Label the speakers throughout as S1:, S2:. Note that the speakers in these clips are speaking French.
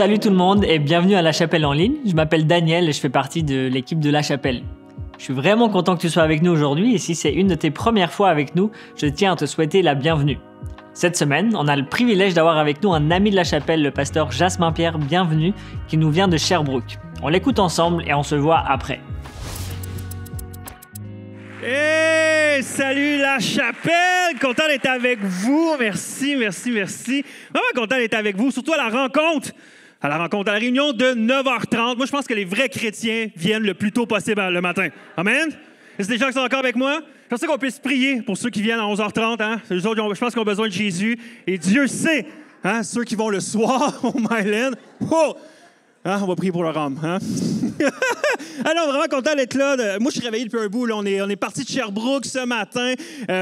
S1: Salut tout le monde et bienvenue à La Chapelle en ligne. Je m'appelle Daniel et je fais partie de l'équipe de La Chapelle. Je suis vraiment content que tu sois avec nous aujourd'hui et si c'est une de tes premières fois avec nous, je tiens à te souhaiter la bienvenue. Cette semaine, on a le privilège d'avoir avec nous un ami de La Chapelle, le pasteur Jasmin Pierre, bienvenue, qui nous vient de Sherbrooke. On l'écoute ensemble et on se voit après.
S2: Hey, salut La Chapelle! Content d'être avec vous. Merci. Vraiment content d'être avec vous, surtout à la rencontre, à la réunion de 9h30. Moi, je pense que les vrais chrétiens viennent le plus tôt possible le matin. Amen? Est-ce que des gens qui sont encore avec moi? Je pense qu'on puisse prier pour ceux qui viennent à 11h30. Hein? Les autres, je pense qu'ils ont besoin de Jésus. Et Dieu sait, hein, ceux qui vont le soir au Myland. Oh! Hein, on va prier pour leur âme. Hein? Alors, vraiment content d'être là. Moi, je suis réveillé depuis un bout. Là. On est parti de Sherbrooke ce matin.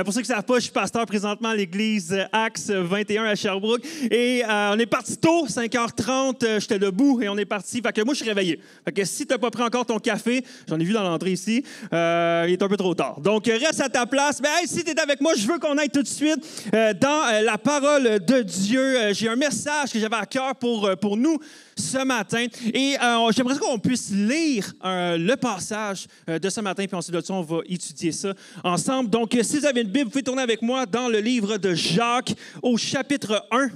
S2: Pour ceux qui ne savent pas, je suis pasteur présentement à l'église Axe 21 à Sherbrooke. Et on est parti tôt, 5h30. J'étais debout et on est parti. Fait que moi, je suis réveillé. Fait que si tu n'as pas pris encore ton café, j'en ai vu dans l'entrée ici, il est un peu trop tard. Donc, reste à ta place. Mais hey, si tu es avec moi, je veux qu'on aille tout de suite dans la parole de Dieu. J'ai un message que j'avais à cœur pour nous ce matin. Et j'aimerais qu'on puisse lire le passage de ce matin, puis ensuite de ça, on va étudier ça ensemble. Donc, si vous avez une Bible, vous pouvez tourner avec moi dans le livre de Jacques au chapitre 1.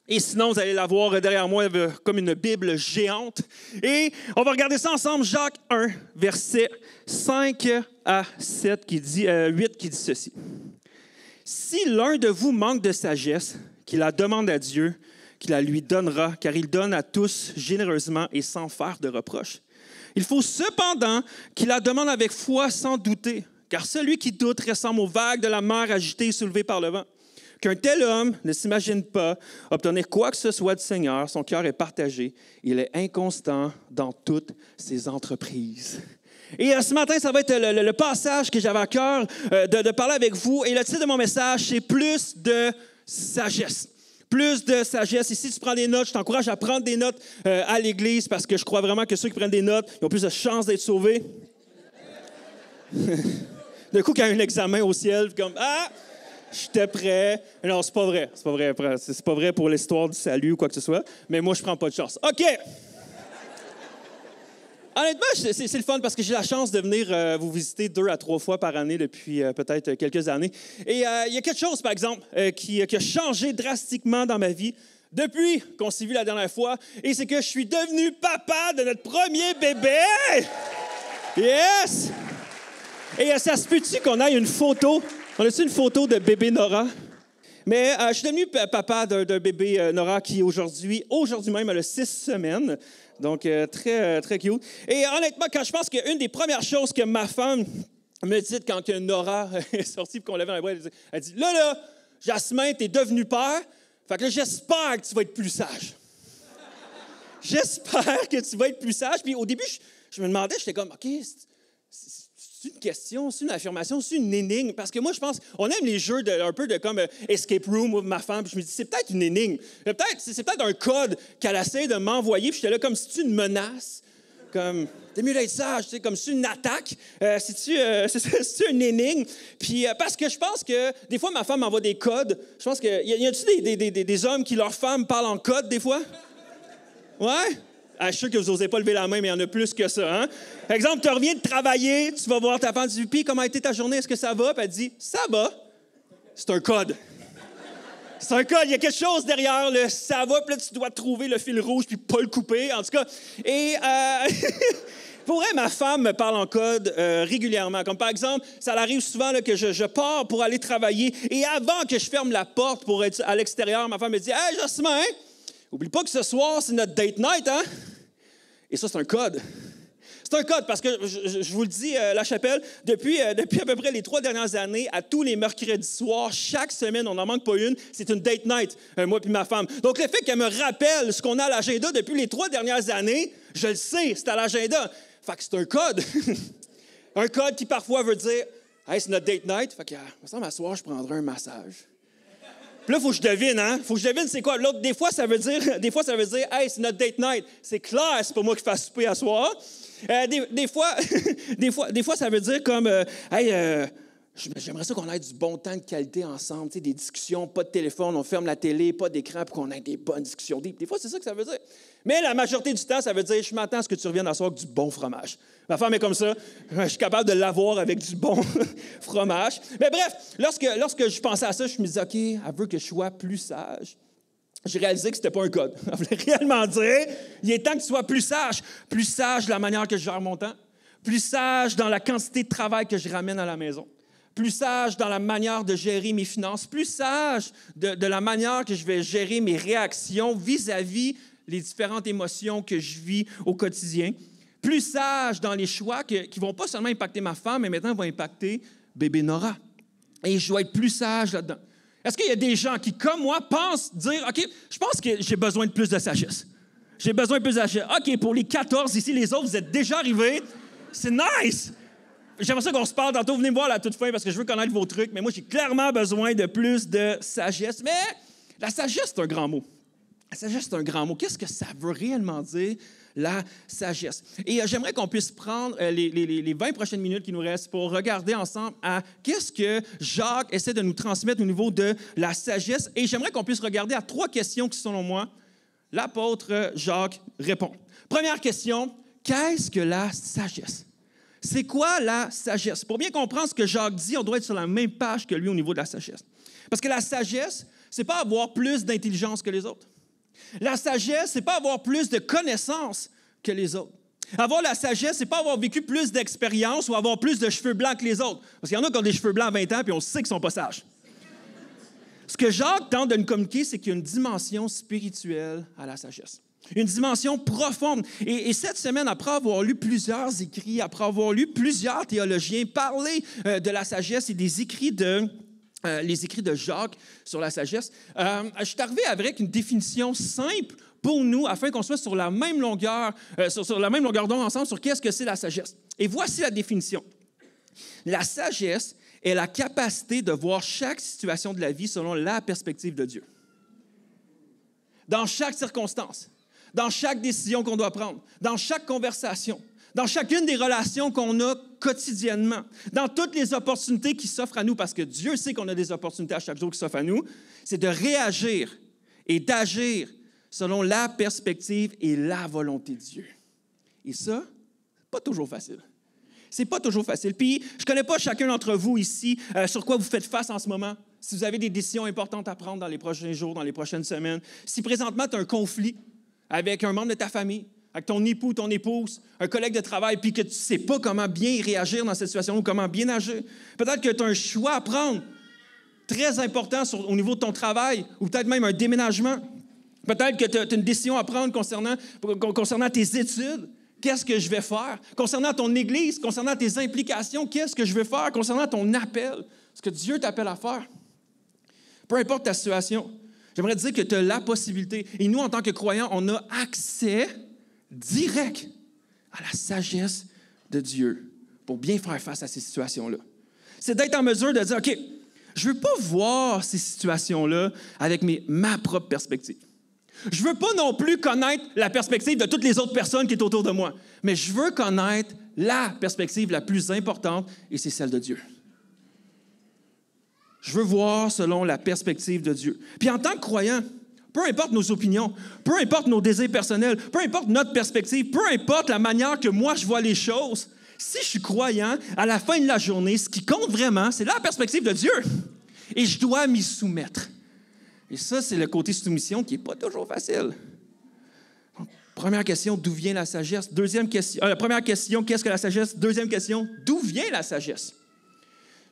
S2: Et sinon, vous allez la voir derrière moi comme une Bible géante. Et on va regarder ça ensemble. Jacques 1, versets 5 à 8 qui dit ceci. « Si l'un de vous manque de sagesse, qu'il la demande à Dieu, qu'il la lui donnera, car il donne à tous généreusement et sans faire de reproche. Il faut cependant qu'il la demande avec foi sans douter, car celui qui doute ressemble aux vagues de la mer agitées et soulevées par le vent. Qu'un tel homme ne s'imagine pas obtenir quoi que ce soit du Seigneur, son cœur est partagé, il est inconstant dans toutes ses entreprises. » Et ce matin, ça va être le passage que j'avais à cœur de parler avec vous. Et le titre de mon message, c'est « Plus de sagesse ». Plus de sagesse. Et si tu prends des notes, je t'encourage à prendre des notes à l'église parce que je crois vraiment que ceux qui prennent des notes, ils ont plus de chances d'être sauvés. D'un coup, quand il y a un examen au ciel, comme « Ah, j'étais prêt. » Non, c'est pas vrai. C'est pas vrai pour l'histoire du salut ou quoi que ce soit. Mais moi, je prends pas de chance. OK! Honnêtement, c'est le fun parce que j'ai la chance de venir vous visiter 2 à 3 fois par année depuis peut-être quelques années. Et il y a quelque chose, par exemple, qui a changé drastiquement dans ma vie depuis qu'on s'est vu la dernière fois. Et c'est que je suis devenu papa de notre premier bébé! Yes! Et ça se peut-tu qu'on ait une photo? On a-tu une photo de bébé Nora? Mais je suis devenu papa d'un bébé Nora qui aujourd'hui même a 6 semaines. Donc, très, très cute. Et honnêtement, quand je pense qu'une des premières choses que ma femme me dit quand Nora est sortie et qu'on l'avait dans les bras, elle dit « Là, Jasmin, t'es devenu père. Fait que là, j'espère que tu vas être plus sage. » J'espère que tu vas être plus sage. Puis au début, je me demandais, j'étais comme « OK, c'est une question, c'est une affirmation, c'est une énigme. » Parce que moi, je pense, on aime les jeux un peu de comme Escape Room avec ma femme. Puis je me dis, c'est peut-être une énigme. C'est peut-être un code qu'elle essaie de m'envoyer. Puis j'étais là comme si c'est une menace. Comme, t'es mieux d'être sage, comme si c'est une attaque. C'est une énigme. Puis parce que je pense que des fois, ma femme m'envoie des codes. Je pense que, y a-t-il des hommes qui, leurs femmes, parlent en code des fois? Ouais? Ah, je suis sûr que vous n'osez pas lever la main, mais il y en a plus que ça. Hein? Par exemple, tu reviens de travailler, tu vas voir ta femme, tu dis « Puis, comment a été ta journée? Est-ce que ça va? » Puis elle dit « Ça va. » C'est un code. C'est un code. Il y a quelque chose derrière le « ça va », puis là, tu dois trouver le fil rouge puis pas le couper. En tout cas, et pour vrai, ma femme me parle en code régulièrement. Comme par exemple, ça arrive souvent là, que je pars pour aller travailler et avant que je ferme la porte pour être à l'extérieur, ma femme me dit « Hey, Jasmin, oublie pas que ce soir, c'est notre date night, hein? » Et ça, c'est un code. C'est un code parce que, je vous le dis, La Chapelle, depuis à peu près les 3 dernières années, à tous les mercredis soirs, chaque semaine, on n'en manque pas une, c'est une date night, moi et ma femme. Donc, le fait qu'elle me rappelle ce qu'on a à l'agenda depuis les 3 dernières années, je le sais, c'est à l'agenda. Fait que c'est un code. Un code qui parfois veut dire « Hey, c'est notre date night. » Fait que, il me semble, à soir, je prendrai un massage. Puis là, il faut que je devine, hein? Faut que je devine c'est quoi. L'autre, des fois, ça veut dire, hey, c'est notre date night. C'est clair, c'est pas moi qui fasse souper à soir. Des fois, ça veut dire comme, hey,
S3: J'aimerais ça qu'on ait du bon temps de qualité ensemble, des discussions, pas de téléphone, on ferme la télé, pas d'écran, pour qu'on ait des bonnes discussions. Des fois, c'est ça que ça veut dire. Mais la majorité du temps, ça veut dire, je m'attends à ce que tu reviennes à soir avec du bon fromage. Ma femme est comme ça, je suis capable de l'avoir avec du bon fromage. Mais bref, lorsque je pensais à ça, je me disais, OK, elle veut que je sois plus sage. J'ai réalisé que ce n'était pas un code. Elle voulait réellement dire, il est temps que tu sois plus sage de la manière que je gère mon temps, plus sage dans la quantité de travail que je ramène à la maison, plus sage dans la manière de gérer mes finances, plus sage de la manière que je vais gérer mes réactions vis-à-vis les différentes émotions que je vis au quotidien, plus sage dans les choix qui ne vont pas seulement impacter ma femme, mais maintenant vont impacter bébé Nora. Et je dois être plus sage là-dedans. Est-ce qu'il y a des gens qui, comme moi, pensent dire, OK, je pense que j'ai besoin de plus de sagesse. J'ai besoin de plus de sagesse. OK, pour les 14 ici, les autres, vous êtes déjà arrivés. C'est nice! J'aimerais ça qu'on se parle tantôt. Venez me voir à la toute fin parce que je veux connaître vos trucs. Mais moi, j'ai clairement besoin de plus de sagesse. Mais la sagesse, c'est un grand mot. La sagesse, c'est un grand mot. Qu'est-ce que ça veut réellement dire, la sagesse? Et j'aimerais qu'on puisse prendre les 20 prochaines minutes qui nous restent pour regarder ensemble à qu'est-ce que Jacques essaie de nous transmettre au niveau de la sagesse. Et j'aimerais qu'on puisse regarder à 3 questions qui, selon moi, l'apôtre Jacques répond. Première question, qu'est-ce que la sagesse? C'est quoi la sagesse? Pour bien comprendre ce que Jacques dit, on doit être sur la même page que lui au niveau de la sagesse. Parce que la sagesse, c'est pas avoir plus d'intelligence que les autres. La sagesse, c'est pas avoir plus de connaissances que les autres. Avoir la sagesse, c'est pas avoir vécu plus d'expérience ou avoir plus de cheveux blancs que les autres. Parce qu'il y en a qui ont des cheveux blancs à 20 ans puis on sait qu'ils sont pas sages. Ce que Jacques tente de nous communiquer, c'est qu'il y a une dimension spirituelle à la sagesse. Une dimension profonde. Et cette semaine, après avoir lu plusieurs écrits, après avoir lu plusieurs théologiens parler de la sagesse et des écrits les écrits de Jacques sur la sagesse, je suis arrivé avec une définition simple pour nous, afin qu'on soit sur la même longueur, sur la même longueur d'onde ensemble sur qu'est-ce que c'est la sagesse. Et voici la définition. La sagesse est la capacité de voir chaque situation de la vie selon la perspective de Dieu. Dans chaque circonstance, dans chaque décision qu'on doit prendre, dans chaque conversation, dans chacune des relations qu'on a quotidiennement, dans toutes les opportunités qui s'offrent à nous, parce que Dieu sait qu'on a des opportunités à chaque jour qui s'offrent à nous, c'est de réagir et d'agir selon la perspective et la volonté de Dieu. Et ça, c'est pas toujours facile. C'est pas toujours facile. Puis, je ne connais pas chacun d'entre vous ici sur quoi vous faites face en ce moment. Si vous avez des décisions importantes à prendre dans les prochains jours, dans les prochaines semaines. Si présentement, tu as un conflit avec un membre de ta famille, avec ton époux, ton épouse, un collègue de travail, puis que tu ne sais pas comment bien réagir dans cette situation ou comment bien agir. Peut-être que tu as un choix à prendre très important au niveau de ton travail ou peut-être même un déménagement. Peut-être que tu as une décision à prendre concernant tes études. Qu'est-ce que je vais faire? Concernant ton Église, concernant tes implications, qu'est-ce que je vais faire? Concernant ton appel, ce que Dieu t'appelle à faire. Peu importe ta situation, j'aimerais te dire que tu as la possibilité. Et nous, en tant que croyants, on a accès direct à la sagesse de Dieu pour bien faire face à ces situations-là. C'est d'être en mesure de dire, OK, je ne veux pas voir ces situations-là avec ma propre perspective. Je ne veux pas non plus connaître la perspective de toutes les autres personnes qui sont autour de moi, mais je veux connaître la perspective la plus importante, et c'est celle de Dieu. Je veux voir selon la perspective de Dieu. Puis en tant que croyant, peu importe nos opinions, peu importe nos désirs personnels, peu importe notre perspective, peu importe la manière que moi je vois les choses, si je suis croyant, à la fin de la journée, ce qui compte vraiment, c'est la perspective de Dieu. Et je dois m'y soumettre. Et ça, c'est le côté soumission qui n'est pas toujours facile. Donc, première question, d'où vient la sagesse? Deuxième question, première question, qu'est-ce que la sagesse? Deuxième question, d'où vient la sagesse?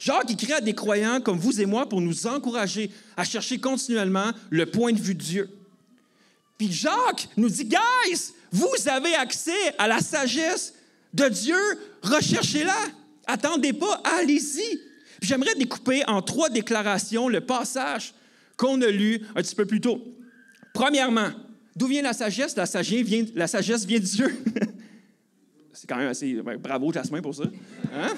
S3: Jacques écrit à des croyants comme vous et moi pour nous encourager à chercher continuellement le point de vue de Dieu. Puis Jacques nous dit, guys, vous avez accès à la sagesse de Dieu, recherchez-la. Attendez pas, allez-y. Puis j'aimerais découper en 3 déclarations le passage qu'on a lu un petit peu plus tôt. Premièrement, d'où vient la sagesse? La sagesse vient de Dieu. C'est quand même assez... bravo, Jasmin, pour ça. Hein?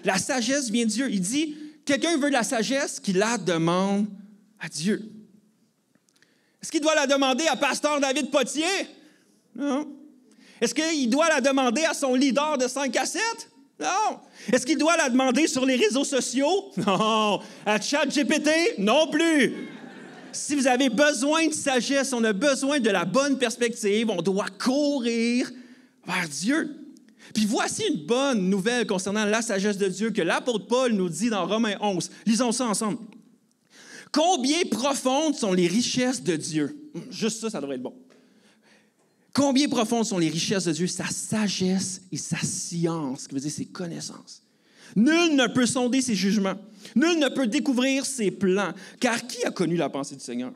S3: La sagesse vient de Dieu. Il dit, quelqu'un veut de la sagesse, qu'il la demande à Dieu. Est-ce qu'il doit la demander à pasteur David Potier? Non. Est-ce qu'il doit la demander à son leader de 5 à 7? Non. Est-ce qu'il doit la demander sur les réseaux sociaux? Non. À ChatGPT? Non plus. Si vous avez besoin de sagesse, on a besoin de la bonne perspective, on doit courir vers Dieu. Puis voici une bonne nouvelle concernant la sagesse de Dieu que l'apôtre Paul nous dit dans Romains 11. Lisons ça ensemble. Combien profondes sont les richesses de Dieu? Juste ça, ça devrait être bon. Combien profondes sont les richesses de Dieu, sa sagesse et sa science, ce qui veut dire ses connaissances. Nul ne peut sonder ses jugements. Nul ne peut découvrir ses plans. Car qui a connu la pensée du Seigneur?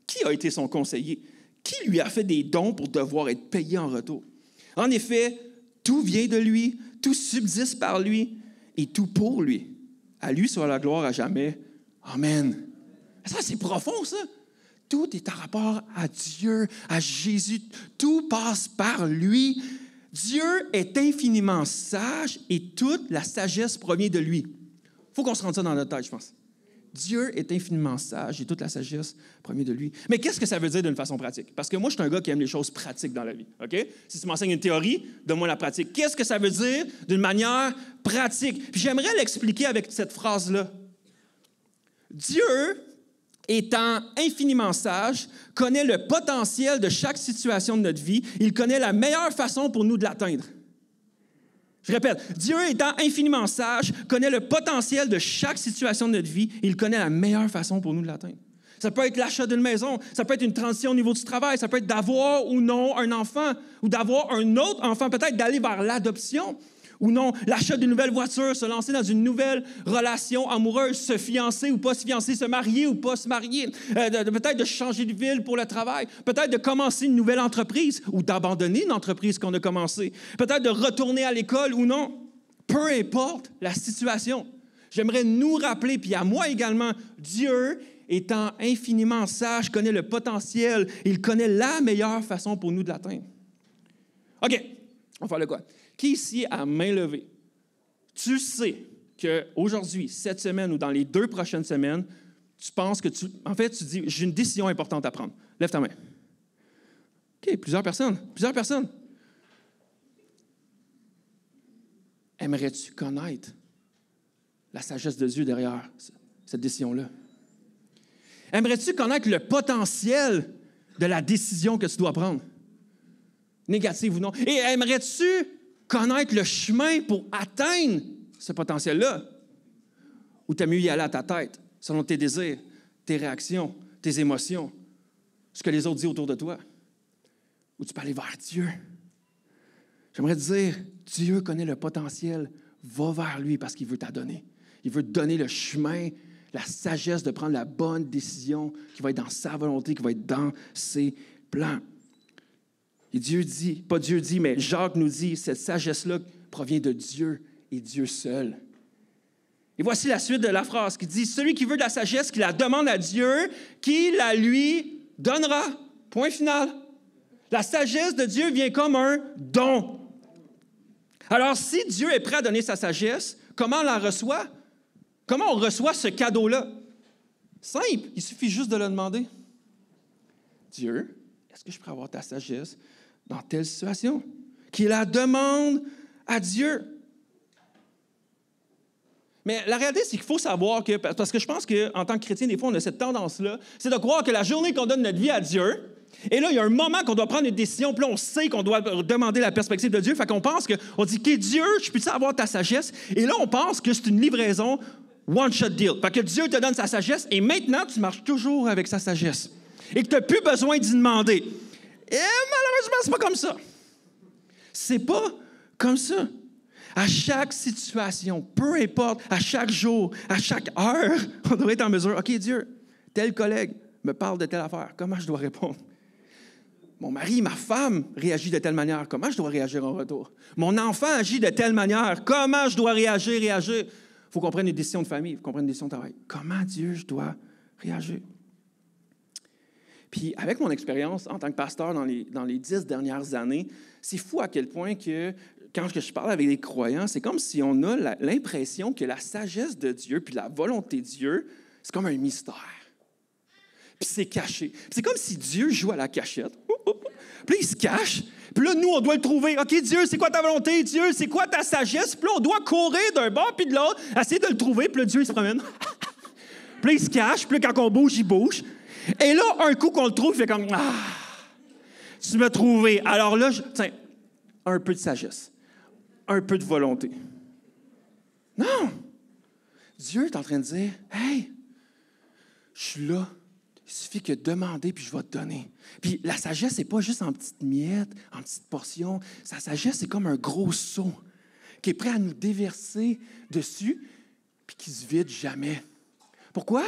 S3: Qui a été son conseiller? Qui lui a fait des dons pour devoir être payé en retour? En effet, tout vient de lui, tout subsiste par lui et tout pour lui. À lui soit la gloire à jamais. Amen. Ça, c'est profond, ça. Tout est en rapport à Dieu, à Jésus. Tout passe par lui. Dieu est infiniment sage et toute la sagesse provient de lui. Il faut qu'on se rende ça dans notre tête, je pense. Dieu est infiniment sage et toute la sagesse provient de lui. Mais qu'est-ce que ça veut dire d'une façon pratique? Parce que moi, je suis un gars qui aime les choses pratiques dans la vie. OK? Si tu m'enseignes une théorie, donne-moi la pratique. Qu'est-ce que ça veut dire d'une manière pratique? Puis j'aimerais l'expliquer avec cette phrase-là. Dieu, étant infiniment sage, connaît le potentiel de chaque situation de notre vie. Il connaît la meilleure façon pour nous de l'atteindre. Je répète, Dieu étant infiniment sage, connaît le potentiel de chaque situation de notre vie. Il connaît la meilleure façon pour nous de l'atteindre. Ça peut être l'achat d'une maison, ça peut être une transition au niveau du travail, ça peut être d'avoir ou non un enfant, ou d'avoir un autre enfant, peut-être d'aller vers l'adoption. Ou non, l'achat d'une nouvelle voiture, se lancer dans une nouvelle relation amoureuse, se fiancer ou pas se fiancer, se marier ou pas se marier, peut-être de changer de ville pour le travail, peut-être de commencer une nouvelle entreprise ou d'abandonner une entreprise qu'on a commencée, peut-être de retourner à l'école ou non. Peu importe la situation, j'aimerais nous rappeler, puis à moi également, Dieu, étant infiniment sage, connaît le potentiel, il connaît la meilleure façon pour nous de l'atteindre. OK, on va faire le quoi? Qui ici, à main levée, tu sais qu'aujourd'hui, cette semaine ou dans les 2 prochaines semaines, tu penses que tu dis, j'ai une décision importante à prendre. Lève ta main. OK, plusieurs personnes. Aimerais-tu connaître la sagesse de Dieu derrière cette décision-là? Aimerais-tu connaître le potentiel de la décision que tu dois prendre? Négative ou non? Et aimerais-tu connaître le chemin pour atteindre ce potentiel-là? Ou t'aimes mieux y aller à ta tête, selon tes désirs, tes réactions, tes émotions, ce que les autres disent autour de toi? Ou tu peux aller vers Dieu? J'aimerais te dire, Dieu connaît le potentiel, va vers lui parce qu'il veut t'adonner. Il veut te donner le chemin, la sagesse de prendre la bonne décision qui va être dans sa volonté, qui va être dans ses plans. Et Dieu dit, pas Dieu dit, mais Jacques nous dit, cette sagesse-là provient de Dieu et Dieu seul. Et voici la suite de la phrase qui dit, celui qui veut de la sagesse, qui la demande à Dieu, qui la lui donnera. Point final. La sagesse de Dieu vient comme un don. Alors, si Dieu est prêt à donner sa sagesse, comment on la reçoit? Comment on reçoit ce cadeau-là? Simple, il suffit juste de le demander. Dieu, est-ce que je peux avoir ta sagesse dans telle situation? Qu'il la demande à Dieu. Mais la réalité, c'est qu'il faut savoir que, parce que je pense qu'en tant que chrétien, des fois, on a cette tendance-là, c'est de croire que la journée qu'on donne notre vie à Dieu, et là, il y a un moment qu'on doit prendre une décision, puis là, on sait qu'on doit demander la perspective de Dieu, fait qu'on pense on dit, OK, Dieu, je peux-tu avoir ta sagesse? Et là, on pense que c'est une livraison one-shot deal. Fait que Dieu te donne sa sagesse, et maintenant, tu marches toujours avec sa sagesse. Et que tu n'as plus besoin d'y demander. Et malheureusement, c'est pas comme ça. C'est pas comme ça. À chaque situation, peu importe, à chaque jour, à chaque heure, on doit être en mesure, OK, Dieu, tel collègue me parle de telle affaire, comment je dois répondre? Mon mari, ma femme réagit de telle manière, comment je dois réagir en retour? Mon enfant agit de telle manière, comment je dois réagir? Il faut qu'on prenne une décision de famille, il faut qu'on prenne une décision de travail. Comment, Dieu, je dois réagir? Puis, avec mon expérience en tant que pasteur dans les 10 dernières années, c'est fou à quel point que, quand je parle avec les croyants, c'est comme si on a l'impression que la sagesse de Dieu puis la volonté de Dieu, c'est comme un mystère. puis c'est caché. Puis c'est comme si Dieu joue à la cachette. Puis là, il se cache. Puis là, nous, on doit le trouver. OK, Dieu, c'est quoi ta volonté? Dieu, c'est quoi ta sagesse? Puis là, on doit courir d'un bord puis de l'autre, essayer de le trouver. Puis là, Dieu, il se promène. Puis là, il se cache. Puis là, quand on bouge, il bouge. Et là, un coup qu'on le trouve, il fait comme « Ah, tu m'as trouvé. » Alors là, tiens, un peu de sagesse, un peu de volonté. Non! Dieu est en train de dire « Hey, je suis là. Il suffit que de demander, puis je vais te donner. » Puis la sagesse, c'est pas juste en petites miettes, en petites portions. Sa sagesse, c'est comme un gros seau qui est prêt à nous déverser dessus, puis qui se vide jamais. Pourquoi?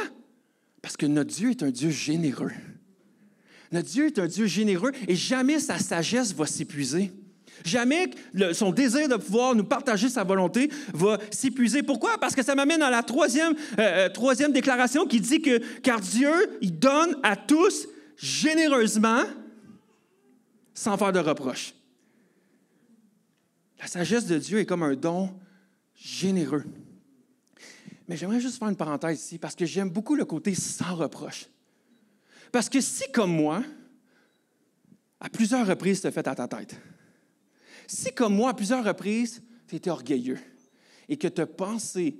S3: Parce que notre Dieu est un Dieu généreux. Notre Dieu est un Dieu généreux et jamais sa sagesse va s'épuiser. Jamais son désir de pouvoir nous partager sa volonté va s'épuiser. Pourquoi? Parce que ça m'amène à la troisième déclaration qui dit que « Car Dieu, il donne à tous généreusement sans faire de reproche. » La sagesse de Dieu est comme un don généreux. Mais j'aimerais juste faire une parenthèse ici parce que j'aime beaucoup le côté sans reproche. Parce que si, comme moi, à plusieurs reprises, tu as fait à ta tête, si, comme moi, à plusieurs reprises, tu étais orgueilleux et que tu as pensé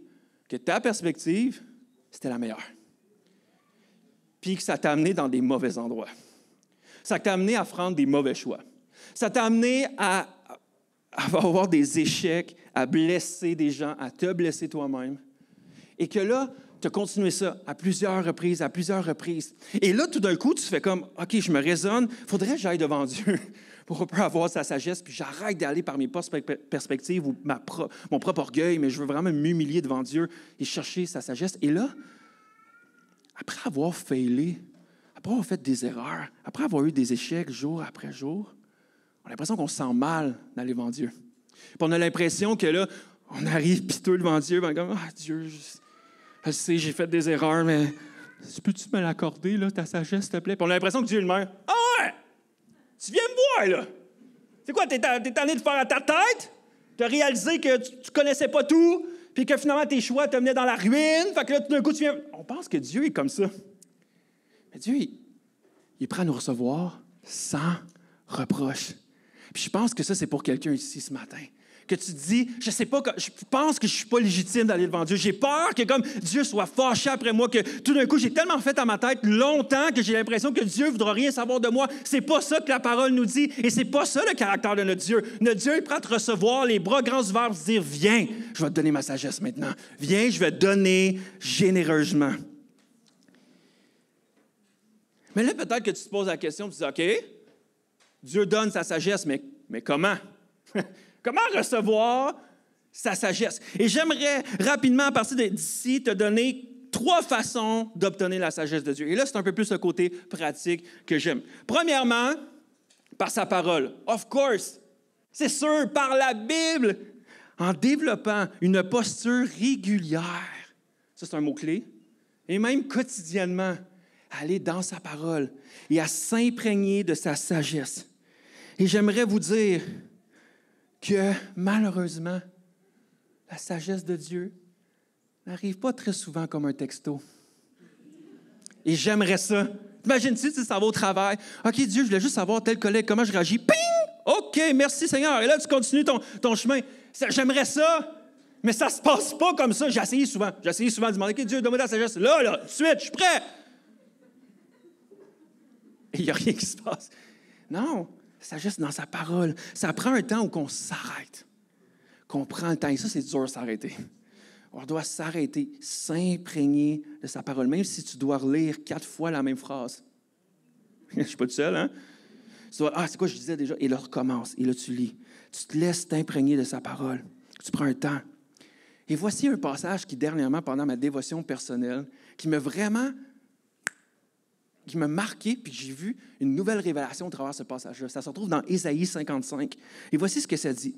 S3: que ta perspective, c'était la meilleure, puis que ça t'a amené dans des mauvais endroits, ça t'a amené à prendre des mauvais choix, ça t'a amené à avoir des échecs, à blesser des gens, à te blesser toi-même, et que là, tu as continué ça à plusieurs reprises. Et là, tout d'un coup, tu fais comme, OK, je me raisonne, il faudrait que j'aille devant Dieu pour avoir sa sagesse, puis j'arrête d'aller par mes perspectives ou mon propre orgueil, mais je veux vraiment m'humilier devant Dieu et chercher sa sagesse. Et là, après avoir failé, après avoir fait des erreurs, après avoir eu des échecs jour après jour, on a l'impression qu'on se sent mal d'aller devant Dieu. Puis on a l'impression que là, on arrive piteux devant Dieu, ben comme, ah, Dieu, je sais, j'ai fait des erreurs, mais peux-tu me l'accorder, là, ta sagesse, s'il te plaît? Puis on a l'impression que Dieu est le même. Ah ouais! Tu viens me voir, là! C'est quoi, t'es tanné de faire à ta tête? Tu as réalisé que tu connaissais pas tout, puis que finalement tes choix te menaient dans la ruine. Fait que là, tout d'un coup, tu viens... On pense que Dieu est comme ça. Mais Dieu, il est prêt à nous recevoir sans reproche. Puis je pense que ça, c'est pour quelqu'un ici ce matin. Que tu te dis, je sais pas, je pense que je suis pas légitime d'aller devant Dieu. J'ai peur que comme Dieu soit fâché après moi, que tout d'un coup, j'ai tellement fait à ma tête longtemps que j'ai l'impression que Dieu ne voudra rien savoir de moi. C'est pas ça que la parole nous dit et c'est pas ça le caractère de notre Dieu. Notre Dieu est prêt à te recevoir, les bras grands ouverts, pour se dire, viens, je vais te donner ma sagesse maintenant. Viens, je vais te donner généreusement. Mais là, peut-être que tu te poses la question, tu te dis, OK, Dieu donne sa sagesse, mais comment? Comment recevoir sa sagesse? Et j'aimerais rapidement, à partir d'ici, te donner 3 façons d'obtenir la sagesse de Dieu. Et là, c'est un peu plus le côté pratique que j'aime. Premièrement, par sa parole. Of course, c'est sûr, par la Bible, en développant une posture régulière. Ça, c'est un mot-clé. Et même quotidiennement, aller dans sa parole et à s'imprégner de sa sagesse. Et j'aimerais vous dire que malheureusement, la sagesse de Dieu n'arrive pas très souvent comme un texto. Et j'aimerais ça. Imagine-tu, ça va au travail. OK, Dieu, je voulais juste savoir tel collègue, comment je réagis. Ping! OK, merci Seigneur. Et là, tu continues ton chemin. J'aimerais ça, mais ça ne se passe pas comme ça. J'ai essayé souvent de demander, OK, Dieu, donne-moi ta sagesse. Là, tout de suite, je suis prêt. Et il n'y a rien qui se passe. Non. Sagesse dans sa parole. Ça prend un temps où on s'arrête, qu'on prend le temps. Et ça, c'est dur de s'arrêter. On doit s'arrêter, s'imprégner de sa parole, même si tu dois relire 4 fois la même phrase. Je ne suis pas tout seul, hein? Tu dois, c'est quoi je disais déjà? Et là, recommence. Et là, tu lis. Tu te laisses t'imprégner de sa parole. Tu prends un temps. Et voici un passage qui, dernièrement, pendant ma dévotion personnelle, qui m'a marqué, puis j'ai vu une nouvelle révélation au travers de ce passage-là. Ça se retrouve dans Ésaïe 55. Et voici ce que ça dit.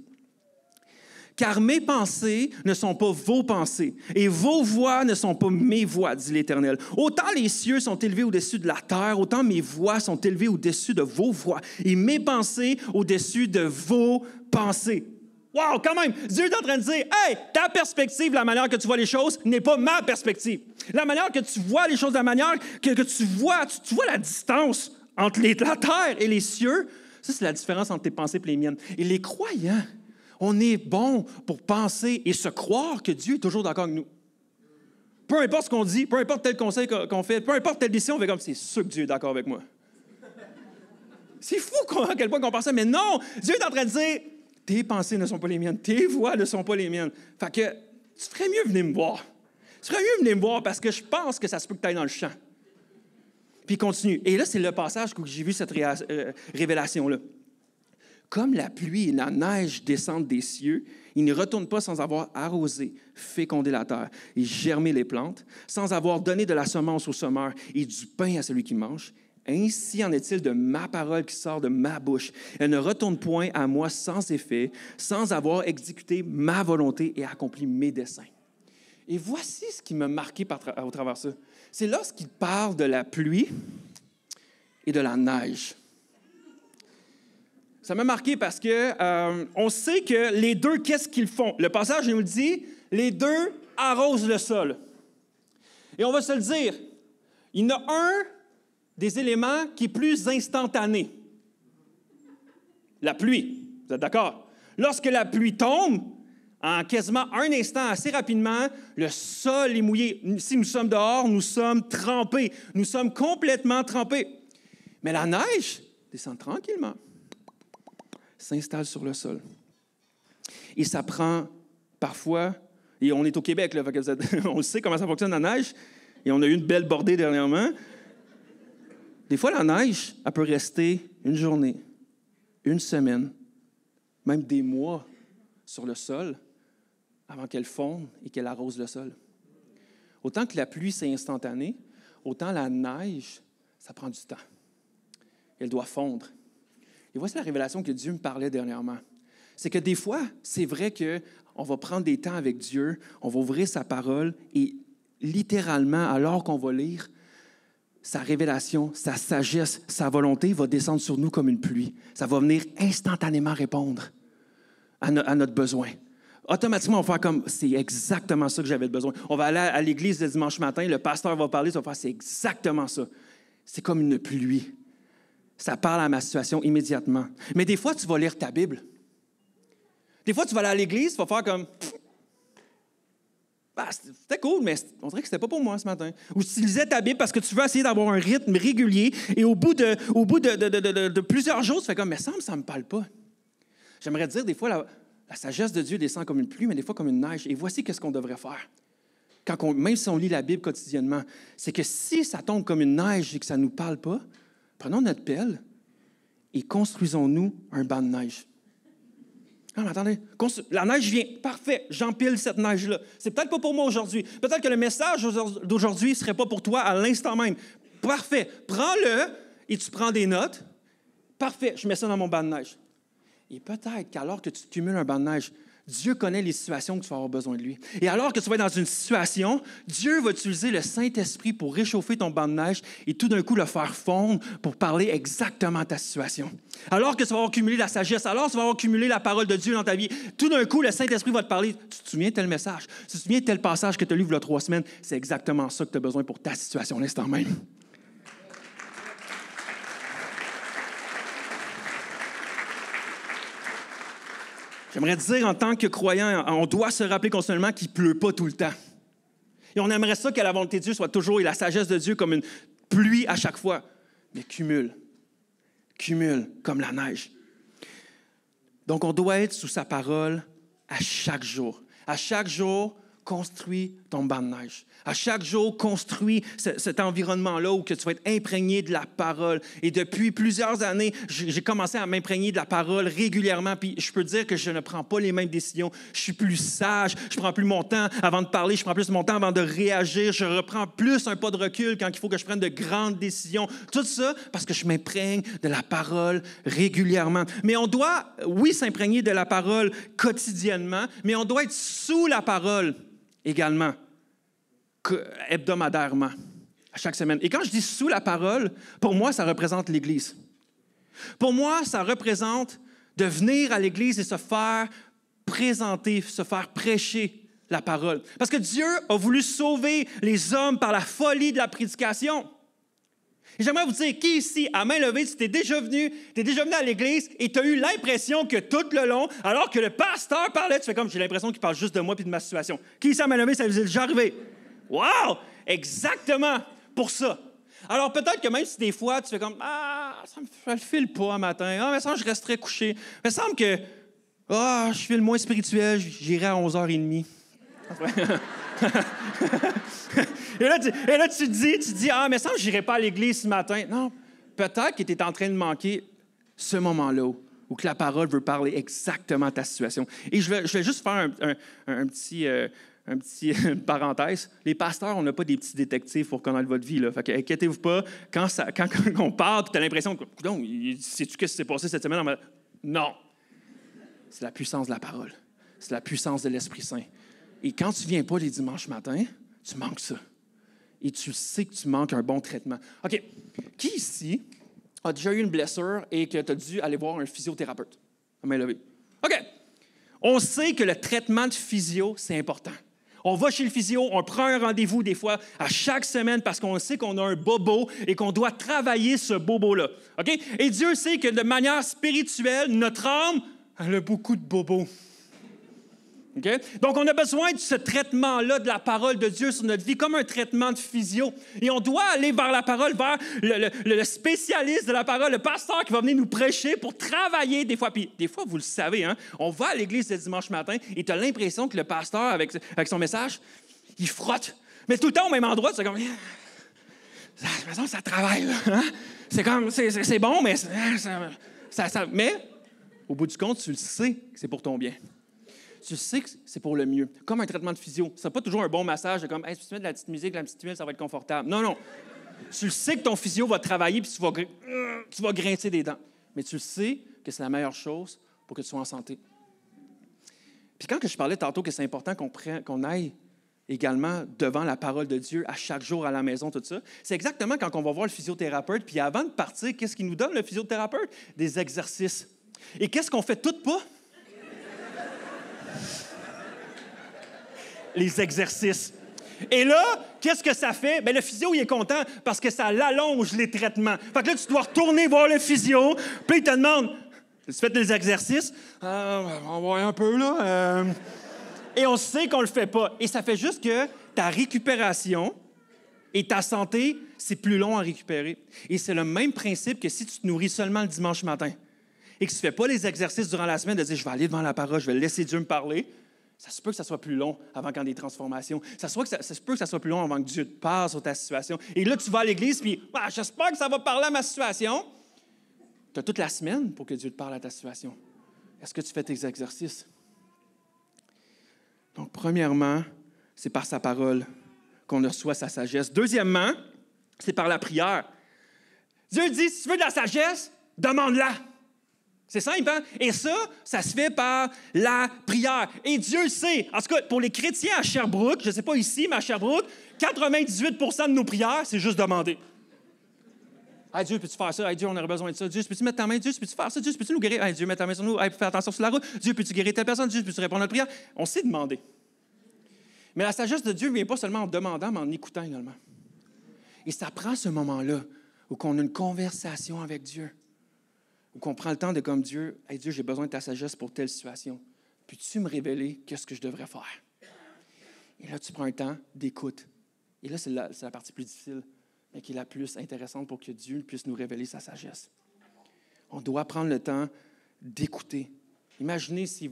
S3: « Car mes pensées ne sont pas vos pensées, et vos voix ne sont pas mes voix, dit l'Éternel. Autant les cieux sont élevés au-dessus de la terre, autant mes voix sont élevées au-dessus de vos voix, et mes pensées au-dessus de vos pensées. » Wow, quand même, Dieu est en train de dire, hey, ta perspective, la manière que tu vois les choses, n'est pas ma perspective. La manière que tu vois les choses, la manière que tu vois la distance entre la terre et les cieux, ça, c'est la différence entre tes pensées et les miennes. Et les croyants, on est bons pour penser et se croire que Dieu est toujours d'accord avec nous. Peu importe ce qu'on dit, peu importe tel conseil qu'on fait, peu importe telle décision, on fait comme, c'est sûr que Dieu est d'accord avec moi. C'est fou à quel point qu'on pense ça, mais non, Dieu est en train de dire, tes pensées ne sont pas les miennes, tes voix ne sont pas les miennes. Fait que tu ferais mieux venir me voir. Tu ferais mieux venir me voir parce que je pense que ça se peut que tu ailles dans le champ. Puis il continue. Et là, c'est le passage où j'ai vu cette révélation-là. Comme la pluie et la neige descendent des cieux, ils ne retournent pas sans avoir arrosé, fécondé la terre et germé les plantes, sans avoir donné de la semence au semeur et du pain à celui qui mange. Ainsi en est-il de ma parole qui sort de ma bouche. Elle ne retourne point à moi sans effet, sans avoir exécuté ma volonté et accompli mes desseins. Et voici ce qui m'a marqué au travers de ça. C'est lorsqu'il parle de la pluie et de la neige. Ça m'a marqué parce que on sait que les deux, qu'est-ce qu'ils font? Le passage nous dit, les deux arrosent le sol. Et on va se le dire, il y en a un des éléments qui est plus instantané. La pluie, vous êtes d'accord? Lorsque la pluie tombe, en quasiment un instant, assez rapidement, le sol est mouillé. Si nous sommes dehors, nous sommes trempés. Nous sommes complètement trempés. Mais la neige descend tranquillement, s'installe sur le sol. Et ça prend parfois, et on est au Québec, là, on sait comment ça fonctionne la neige, et on a eu une belle bordée dernièrement. Des fois, la neige, elle peut rester une journée, une semaine, même des mois sur le sol avant qu'elle fonde et qu'elle arrose le sol. Autant que la pluie, c'est instantané, autant la neige, ça prend du temps. Elle doit fondre. Et voici la révélation que Dieu me parlait dernièrement. C'est que des fois, c'est vrai qu'on va prendre des temps avec Dieu, on va ouvrir sa parole et littéralement, alors qu'on va lire, sa révélation, sa sagesse, sa volonté va descendre sur nous comme une pluie. Ça va venir instantanément répondre à notre besoin. Automatiquement, on va faire comme, c'est exactement ça que j'avais besoin. On va aller à l'église le dimanche matin, le pasteur va parler, ça va faire, c'est exactement ça. C'est comme une pluie. Ça parle à ma situation immédiatement. Mais des fois, tu vas lire ta Bible. Des fois, tu vas aller à l'église, tu vas faire comme, bah, c'était cool, mais on dirait que c'était pas pour moi ce matin. Ou tu lisais ta Bible parce que tu veux essayer d'avoir un rythme régulier et au bout de plusieurs jours, tu fais comme, mais ça me parle pas. J'aimerais te dire, des fois, la sagesse de Dieu descend comme une pluie, mais des fois comme une neige. Et voici qu'est-ce qu'on devrait faire. Même si on lit la Bible quotidiennement, c'est que si ça tombe comme une neige et que ça ne nous parle pas, prenons notre pelle et construisons-nous un banc de neige. Ah, mais attendez, la neige vient, parfait, j'empile cette neige-là. C'est peut-être pas pour moi aujourd'hui. Peut-être que le message d'aujourd'hui ne serait pas pour toi à l'instant même. Parfait, prends-le et tu prends des notes. Parfait, je mets ça dans mon banc de neige. Et peut-être qu'alors que tu cumules un banc de neige, Dieu connaît les situations que tu vas avoir besoin de lui. Et alors que tu vas être dans une situation, Dieu va utiliser le Saint-Esprit pour réchauffer ton banc de neige et tout d'un coup le faire fondre pour parler exactement à ta situation. Alors que tu vas avoir cumulé la sagesse, alors que tu vas avoir cumulé la parole de Dieu dans ta vie, tout d'un coup, le Saint-Esprit va te parler. Tu te souviens de tel message? Tu te souviens de tel passage que tu as lu il y a 3 semaines? C'est exactement ça que tu as besoin pour ta situation à l'instant même. J'aimerais te dire, en tant que croyant, on doit se rappeler continuellement qu'il ne pleut pas tout le temps. Et on aimerait ça que la volonté de Dieu soit toujours, et la sagesse de Dieu comme une pluie à chaque fois. Mais cumule comme la neige. Donc, on doit être sous sa parole à chaque jour. À chaque jour, construis ton banc de neige. À chaque jour, construis cet environnement-là où que tu vas être imprégné de la parole. Et depuis plusieurs années, j'ai commencé à m'imprégner de la parole régulièrement. Puis je peux dire que je ne prends pas les mêmes décisions. Je suis plus sage. Je prends plus mon temps avant de parler. Je prends plus mon temps avant de réagir. Je reprends plus un pas de recul quand il faut que je prenne de grandes décisions. Tout ça parce que je m'imprègne de la parole régulièrement. Mais on doit, oui, s'imprégner de la parole quotidiennement, mais on doit être sous la parole également. Hebdomadairement, à chaque semaine. Et quand je dis sous la parole, pour moi, ça représente l'Église. Pour moi, ça représente de venir à l'Église et se faire présenter, se faire prêcher la parole. Parce que Dieu a voulu sauver les hommes par la folie de la prédication. Et j'aimerais vous dire, qui ici, à main levée, tu t'es déjà venu à l'église et tu as eu l'impression que tout le long, alors que le pasteur parlait, tu fais comme, j'ai l'impression qu'il parle juste de moi et de ma situation. Qui ici, à main levée, ça vous est déjà arrivé? Wow! Exactement pour ça. Alors peut-être que même si des fois, tu fais comme, ça me file pas un matin, mais ça, je resterai couché. Il me semble que, je file moins spirituel, j'irai à 11h30. Et là, tu dis, mais ça, je n'irai pas à l'église ce matin. Non, peut-être que tu es en train de manquer ce moment-là où que la parole veut parler exactement à ta situation. Et je vais juste faire un petit parenthèse. Les pasteurs, on n'a pas des petits détectives pour connaître votre vie. Là. Fait que, inquiétez-vous pas, quand on parle, tu as l'impression que, sais-tu qu'est-ce qui s'est passé cette semaine? Non. C'est la puissance de la parole. C'est la puissance de l'Esprit Saint. Et quand tu ne viens pas les dimanches matins, tu manques ça. Et tu sais que tu manques un bon traitement. OK. Qui ici a déjà eu une blessure et que tu as dû aller voir un physiothérapeute? À main levée. OK. On sait que le traitement de physio, c'est important. On va chez le physio, on prend un rendez-vous des fois à chaque semaine parce qu'on sait qu'on a un bobo et qu'on doit travailler ce bobo-là. OK? Et Dieu sait que de manière spirituelle, notre âme, elle a beaucoup de bobos. Okay? Donc, on a besoin de ce traitement-là de la parole de Dieu sur notre vie, comme un traitement de physio. Et on doit aller vers la parole, vers le spécialiste de la parole, le pasteur qui va venir nous prêcher pour travailler des fois. Puis, des fois, vous le savez, hein, on va à l'église le dimanche matin et tu as l'impression que le pasteur, avec son message, il frotte. Mais tout le temps au même endroit, c'est comme... Ça travaille, là. Hein? C'est bon, mais mais, au bout du compte, tu le sais que c'est pour ton bien. Tu sais que c'est pour le mieux. Comme un traitement de physio. Ce n'est pas toujours un bon massage, comme hey, si tu mets de la petite musique, la petite huile, ça va être confortable. Non. Tu le sais que ton physio va travailler puis tu vas grincer des dents. Mais tu le sais que c'est la meilleure chose pour que tu sois en santé. Puis quand je parlais tantôt que c'est important qu'on aille également devant la parole de Dieu à chaque jour à la maison, tout ça, c'est exactement quand on va voir le physiothérapeute. Puis avant de partir, qu'est-ce qu'il nous donne, le physiothérapeute? Des exercices. Et qu'est-ce qu'on fait tout pas? Les exercices. Et là, qu'est-ce que ça fait? Bien, le physio, il est content parce que ça l'allonge les traitements. Fait que là, tu dois retourner voir le physio, puis il te demande, tu fais des exercices? On va voir un peu, là. Et on sait qu'on le fait pas. Et ça fait juste que ta récupération et ta santé, c'est plus long à récupérer. Et c'est le même principe que si tu te nourris seulement le dimanche matin et que tu ne fais pas les exercices durant la semaine de dire, je vais aller devant la parole, je vais laisser Dieu me parler, ça se peut que ça soit plus long avant qu'il y ait des transformations. Ça se peut que ça soit plus long avant que Dieu te parle sur ta situation. Et là, tu vas à l'église, puis j'espère que ça va parler à ma situation. Tu as toute la semaine pour que Dieu te parle à ta situation. Est-ce que tu fais tes exercices? Donc, premièrement, c'est par sa parole qu'on reçoit sa sagesse. Deuxièmement, c'est par la prière. Dieu dit, si tu veux de la sagesse, demande-la. C'est simple, hein? Et ça se fait par la prière. Et Dieu sait, en tout cas, pour les chrétiens à Sherbrooke, je ne sais pas ici, mais à Sherbrooke, 98% de nos prières, c'est juste demander. Hey, Dieu, peux-tu faire ça? Hey, Dieu, on aurait besoin de ça. Dieu, peux-tu mettre ta main? Dieu, peux-tu faire ça? Dieu, peux-tu nous guérir? Hey, Dieu, mets ta main sur nous. Hey, fais attention sur la route. Dieu, peux-tu guérir telle personne? Dieu, peux-tu répondre à notre prière? On sait demander. Mais la sagesse de Dieu ne vient pas seulement en demandant, mais en écoutant également. Et ça prend ce moment-là où on a une conversation avec Dieu. Ou qu'on prend le temps de comme Dieu, hey Dieu, j'ai besoin de ta sagesse pour telle situation. Peux-tu me révéler qu'est-ce que je devrais faire? Et là, tu prends un temps d'écoute. Et là, c'est la partie plus difficile, mais qui est la plus intéressante pour que Dieu puisse nous révéler sa sagesse. On doit prendre le temps d'écouter. Imaginez si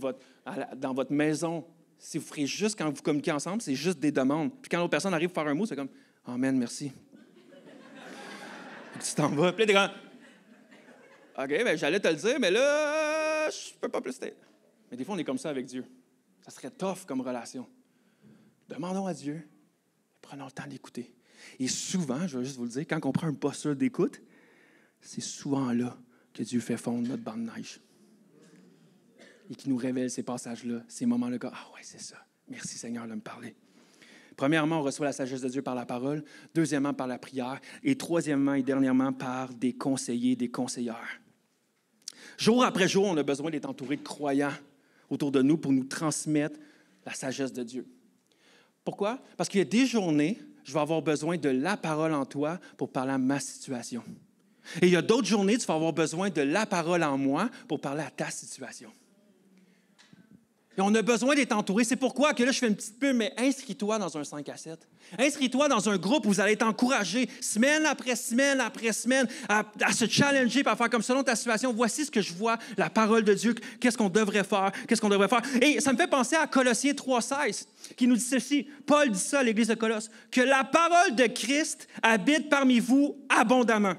S3: dans votre maison, si vous ferez juste quand vous communiquez ensemble, c'est juste des demandes. Puis quand l'autre personne arrive pour faire un mot, c'est comme « Amen, merci ». Tu t'en vas. Puis là, t'es comme OK, bien, j'allais te le dire, mais là, je peux pas plus t'aider. Mais des fois, on est comme ça avec Dieu. Ça serait tough comme relation. Demandons à Dieu, prenons le temps d'écouter. Et souvent, je vais juste vous le dire, quand on prend un posture d'écoute, c'est souvent là que Dieu fait fondre notre banc de neige. Et qui nous révèle ces passages-là, ces moments-là. Ah ouais, c'est ça. Merci Seigneur de me parler. Premièrement, on reçoit la sagesse de Dieu par la parole. Deuxièmement, par la prière. Et troisièmement et dernièrement, par des conseillers, des conseillères. Jour après jour, on a besoin d'être entouré de croyants. autour de nous pour nous transmettre la sagesse de Dieu. Pourquoi? Parce qu'il y a des journées, je vais avoir besoin de la parole en toi pour parler à ma situation. Et il y a d'autres journées, tu vas avoir besoin de la parole en moi pour parler à ta situation. Et on a besoin d'être entouré. C'est pourquoi que là, je fais une petite pub, mais inscris-toi dans un 5 à 7. Inscris-toi dans un groupe où vous allez être encouragé semaine après semaine après semaine à se challenger, à faire comme selon ta situation. Voici ce que je vois, la parole de Dieu. Qu'est-ce qu'on devrait faire? Qu'est-ce qu'on devrait faire? Et ça me fait penser à Colossiens 3,16 qui nous dit ceci. Paul dit ça à l'Église de Colosse, que la parole de Christ habite parmi vous abondamment.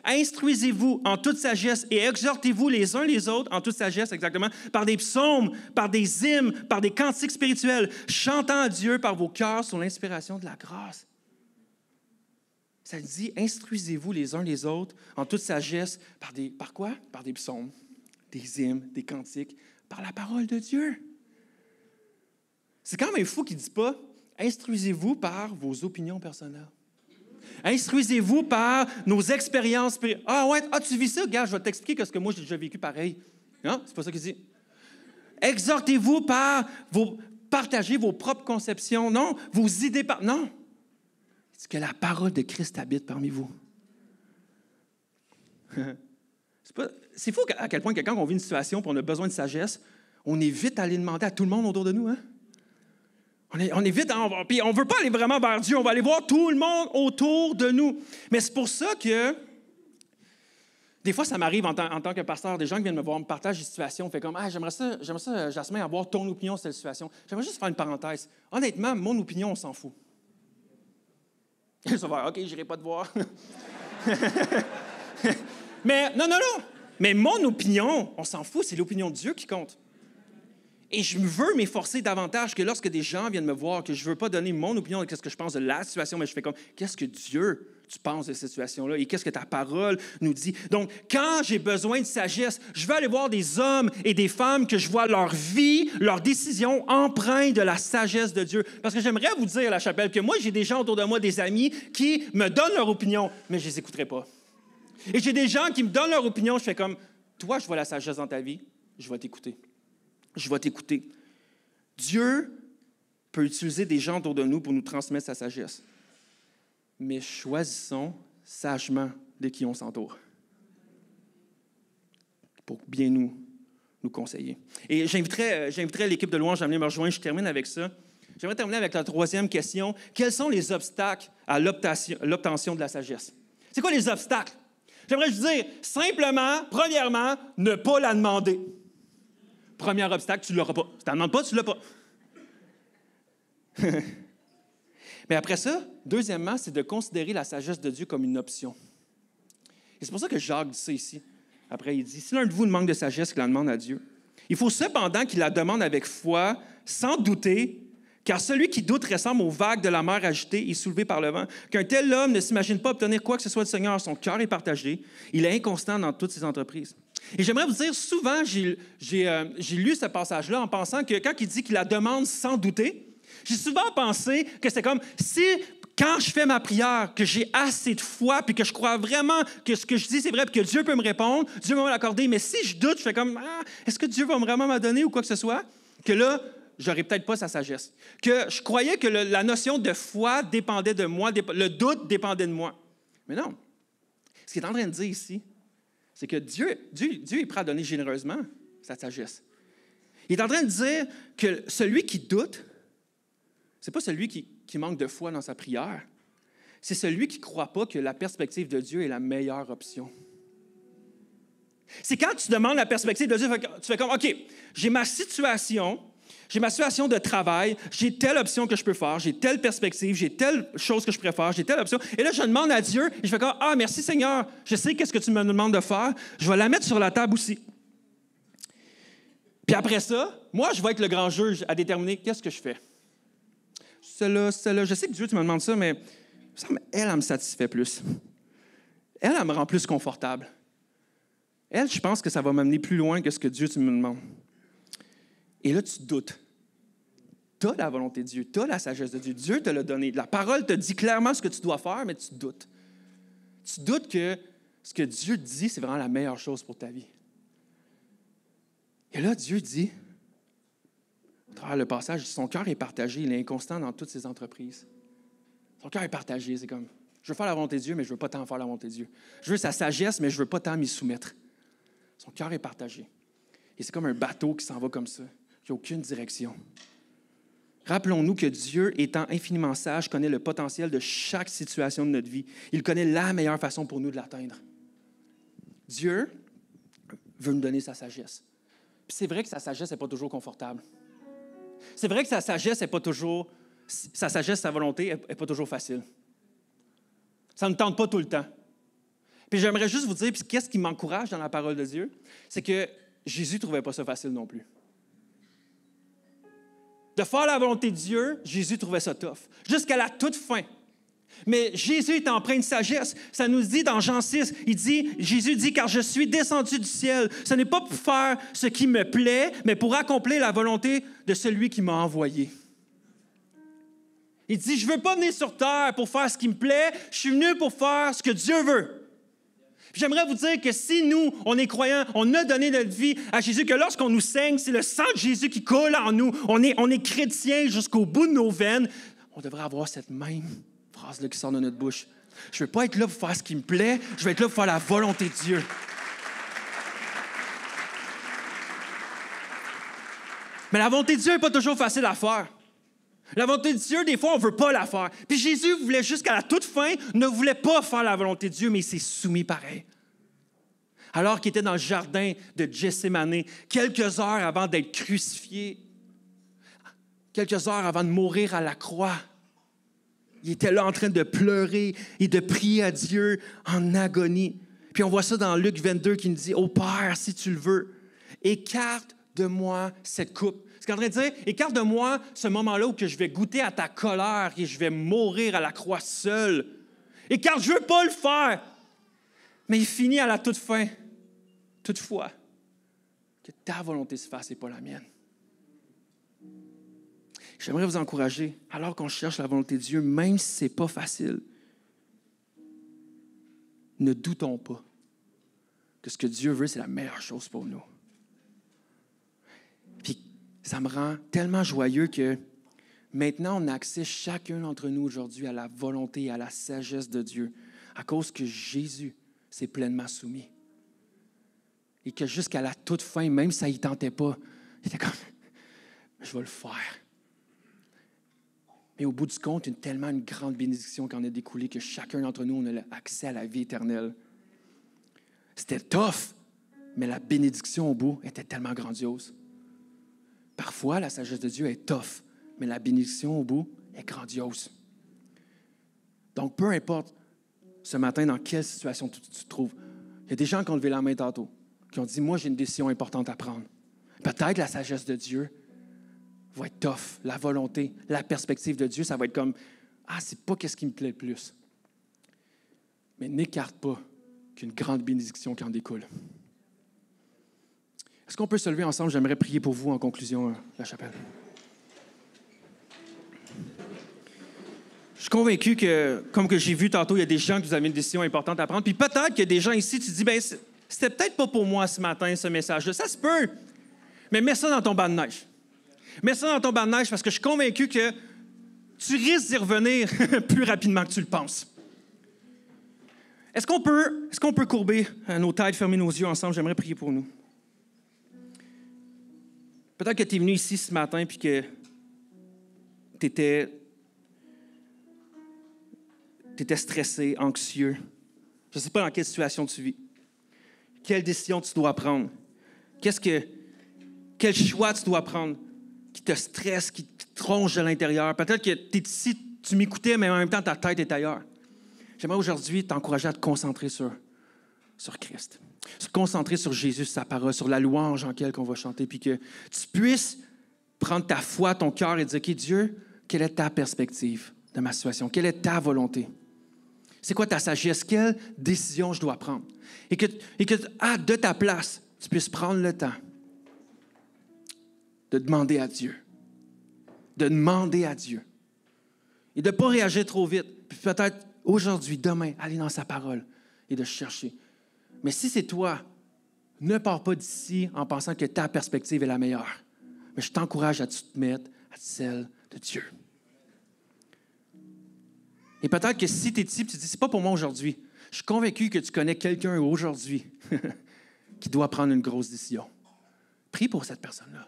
S3: Instruisez-vous en toute sagesse et exhortez-vous les uns les autres en toute sagesse, exactement, par des psaumes, par des hymnes, par des cantiques spirituels, chantant à Dieu par vos cœurs sous l'inspiration de la grâce. Ça dit, instruisez-vous les uns les autres en toute sagesse par quoi? Par des psaumes, des hymnes, des cantiques, par la parole de Dieu. C'est quand même fou qu'il ne dit pas, instruisez-vous par vos opinions personnelles. Instruisez-vous par nos expériences. Ah ouais, tu vis ça? Regarde, je vais t'expliquer ce que moi j'ai déjà vécu pareil. Non, c'est pas ça qu'il dit. Exhortez-vous par partager vos propres conceptions. Non, vos idées. Non. C'est que la parole de Christ habite parmi vous. C'est fou à quel point que quand on vit une situation et on a besoin de sagesse, on est vite allé demander à tout le monde autour de nous, hein? On est vite, puis on ne veut pas aller vraiment vers Dieu, on va aller voir tout le monde autour de nous. Mais c'est pour ça que, des fois, ça m'arrive en tant que pasteur, des gens qui viennent me voir, me partagent des situations, fait comme, j'aimerais ça, Jasmin, avoir ton opinion sur cette situation. J'aimerais juste faire une parenthèse. Honnêtement, mon opinion, on s'en fout. Ça va, OK, je n'irai pas te voir. Mais non. Mais mon opinion, on s'en fout, c'est l'opinion de Dieu qui compte. Et je veux m'efforcer davantage que lorsque des gens viennent me voir, que je ne veux pas donner mon opinion de ce que je pense de la situation, mais je fais comme, qu'est-ce que Dieu, tu penses de cette situation-là et qu'est-ce que ta parole nous dit? Donc, quand j'ai besoin de sagesse, je veux aller voir des hommes et des femmes que je vois leur vie, leurs décisions empreintes de la sagesse de Dieu. Parce que j'aimerais vous dire, la chapelle, que moi, j'ai des gens autour de moi, des amis, qui me donnent leur opinion, mais je ne les écouterai pas. Et j'ai des gens qui me donnent leur opinion, je fais comme, toi, je vois la sagesse dans ta vie, je vais t'écouter. Je vais t'écouter. Dieu peut utiliser des gens autour de nous pour nous transmettre sa sagesse. Mais choisissons sagement de qui on s'entoure pour bien nous conseiller. Et j'inviterai l'équipe de louange à venir me rejoindre. Je termine avec ça. J'aimerais terminer avec la troisième question. Quels sont les obstacles à l'obtention de la sagesse? C'est quoi les obstacles? J'aimerais vous dire, simplement, premièrement, ne pas la demander. Premier obstacle, tu ne l'auras pas. Si tu n'en demandes pas, tu ne l'as pas. Mais après ça, deuxièmement, c'est de considérer la sagesse de Dieu comme une option. Et c'est pour ça que Jacques dit ça ici. Après, il dit, si l'un de vous manque de sagesse, qu'il la demande à Dieu. Il faut cependant qu'il la demande avec foi, sans douter, car celui qui doute ressemble aux vagues de la mer agitées et soulevées par le vent. Qu'un tel homme ne s'imagine pas obtenir quoi que ce soit du Seigneur. Son cœur est partagé. Il est inconstant dans toutes ses entreprises. Et j'aimerais vous dire, souvent, j'ai lu ce passage-là en pensant que quand il dit qu'il la demande sans douter, j'ai souvent pensé que c'est comme si, quand je fais ma prière, que j'ai assez de foi, puis que je crois vraiment que ce que je dis, c'est vrai, puis que Dieu peut me répondre, Dieu va me l'accorder. Mais si je doute, je fais comme, est-ce que Dieu va vraiment me donner ou quoi que ce soit? Que là, j'aurais peut-être pas sa sagesse. Que je croyais que la notion de foi dépendait de moi, le doute dépendait de moi. Mais non. Ce qu'il est en train de dire ici, c'est que Dieu est prêt à donner généreusement sa sagesse. Il est en train de dire que celui qui doute, ce n'est pas celui qui manque de foi dans sa prière, c'est celui qui ne croit pas que la perspective de Dieu est la meilleure option. C'est quand tu demandes la perspective de Dieu, tu fais comme, OK, j'ai ma situation de travail, j'ai telle option que je peux faire, j'ai telle perspective, j'ai telle chose que je préfère, j'ai telle option. Et là, je demande à Dieu, et je fais comme, merci Seigneur, je sais qu'est-ce que tu me demandes de faire, je vais la mettre sur la table aussi. Puis après ça, moi, je vais être le grand juge à déterminer qu'est-ce que je fais. Celle-là, je sais que Dieu, tu me demandes ça, mais elle me satisfait plus. Elle me rend plus confortable. Elle, je pense que ça va m'amener plus loin que ce que Dieu, tu me demandes. Et là, tu doutes. Tu as la volonté de Dieu, tu as la sagesse de Dieu. Dieu te l'a donné. La parole te dit clairement ce que tu dois faire, mais tu doutes. Tu doutes que ce que Dieu te dit, c'est vraiment la meilleure chose pour ta vie. Et là, Dieu dit, à travers le passage, son cœur est partagé, il est inconstant dans toutes ses entreprises. Son cœur est partagé, c'est comme, je veux faire la volonté de Dieu, mais je ne veux pas tant faire la volonté de Dieu. Je veux sa sagesse, mais je ne veux pas tant m'y soumettre. Son cœur est partagé. Et c'est comme un bateau qui s'en va comme ça, qui n'a aucune direction. Rappelons-nous que Dieu, étant infiniment sage, connaît le potentiel de chaque situation de notre vie. Il connaît la meilleure façon pour nous de l'atteindre. Dieu veut nous donner sa sagesse. Puis c'est vrai que sa sagesse n'est pas toujours confortable. C'est vrai que sa sagesse n'est pas toujours... Sa sagesse, sa volonté n'est pas toujours facile. Ça ne tente pas tout le temps. Puis j'aimerais juste vous dire, puis qu'est-ce qui m'encourage dans la parole de Dieu, c'est que Jésus ne trouvait pas ça facile non plus. De faire la volonté de Dieu, Jésus trouvait ça tough, jusqu'à la toute fin. Mais Jésus est empreint de sagesse. Ça nous dit dans Jean 6, Jésus dit, « Car je suis descendu du ciel. Ce n'est pas pour faire ce qui me plaît, mais pour accomplir la volonté de celui qui m'a envoyé. » Il dit, « Je ne veux pas venir sur terre pour faire ce qui me plaît. Je suis venu pour faire ce que Dieu veut. » J'aimerais vous dire que si nous, on est croyants, on a donné notre vie à Jésus, que lorsqu'on nous saigne, c'est le sang de Jésus qui coule en nous. On est chrétiens jusqu'au bout de nos veines. On devrait avoir cette même phrase-là qui sort de notre bouche. Je ne veux pas être là pour faire ce qui me plaît, je veux être là pour faire la volonté de Dieu. Mais la volonté de Dieu n'est pas toujours facile à faire. La volonté de Dieu, des fois, on ne veut pas la faire. Puis Jésus voulait jusqu'à la toute fin, ne voulait pas faire la volonté de Dieu, mais il s'est soumis pareil. Alors qu'il était dans le jardin de Gethsémane, quelques heures avant d'être crucifié, quelques heures avant de mourir à la croix, il était là en train de pleurer et de prier à Dieu en agonie. Puis on voit ça dans Luc 22 qui nous dit « Ô Père, si tu le veux, écarte de moi cette coupe. » C'est en train de dire, écarte de moi ce moment-là où que je vais goûter à ta colère et je vais mourir à la croix seul. Écarte, je ne veux pas le faire. Mais il finit à la toute fin. Toutefois, que ta volonté se fasse et pas la mienne. J'aimerais vous encourager, alors qu'on cherche la volonté de Dieu, même si ce n'est pas facile, ne doutons pas que ce que Dieu veut, c'est la meilleure chose pour nous. Puis, ça me rend tellement joyeux que maintenant, on a accès chacun d'entre nous aujourd'hui à la volonté et à la sagesse de Dieu à cause que Jésus s'est pleinement soumis. Et que jusqu'à la toute fin, même si ça ne tentait pas, il était comme, je vais le faire. Mais au bout du compte, tellement une grande bénédiction qui en a découlé que chacun d'entre nous, on a accès à la vie éternelle. C'était tough, mais la bénédiction au bout était tellement grandiose. Parfois, la sagesse de Dieu est tough, mais la bénédiction au bout est grandiose. Donc, peu importe ce matin dans quelle situation tu te trouves, il y a des gens qui ont levé la main tantôt, qui ont dit, moi, j'ai une décision importante à prendre. Peut-être la sagesse de Dieu va être tough, la volonté, la perspective de Dieu, ça va être comme, c'est pas ce qui me plaît le plus. Mais n'écarte pas qu'une grande bénédiction qui en découle. Est-ce qu'on peut se lever ensemble? J'aimerais prier pour vous en conclusion, la chapelle. Je suis convaincu que, comme que j'ai vu tantôt, il y a des gens qui vous avez une décision importante à prendre. Puis peut-être qu'il y a des gens ici, tu te dis, c'était peut-être pas pour moi ce matin, ce message-là. Ça se peut. Mais mets ça dans ton banc de neige. Mets ça dans ton banc de neige parce que je suis convaincu que tu risques d'y revenir plus rapidement que tu le penses. Est-ce qu'on peut courber nos têtes, fermer nos yeux ensemble? J'aimerais prier pour nous. Peut-être que tu es venu ici ce matin et que tu étais stressé, anxieux. Je ne sais pas dans quelle situation tu vis. Quelle décision tu dois prendre? Quel choix tu dois prendre qui te stresse, qui te ronge de l'intérieur? Peut-être que tu es ici, tu m'écoutais, mais en même temps, ta tête est ailleurs. J'aimerais aujourd'hui t'encourager à te concentrer sur Christ. Se concentrer sur Jésus, sa parole, sur la louange en laquelle on va chanter, puis que tu puisses prendre ta foi, ton cœur et dire, OK, Dieu, quelle est ta perspective de ma situation? Quelle est ta volonté? C'est quoi ta sagesse? Quelle décision je dois prendre? Et que de ta place, tu puisses prendre le temps de demander à Dieu. De demander à Dieu. Et de ne pas réagir trop vite. Puis peut-être aujourd'hui, demain, aller dans sa parole et de chercher. Mais si c'est toi, ne pars pas d'ici en pensant que ta perspective est la meilleure. mais je t'encourage à te mettre à celle de Dieu. Et peut-être que si tu es ici, tu te dis, c'est pas pour moi aujourd'hui. Je suis convaincu que tu connais quelqu'un aujourd'hui qui doit prendre une grosse décision. Prie pour cette personne-là.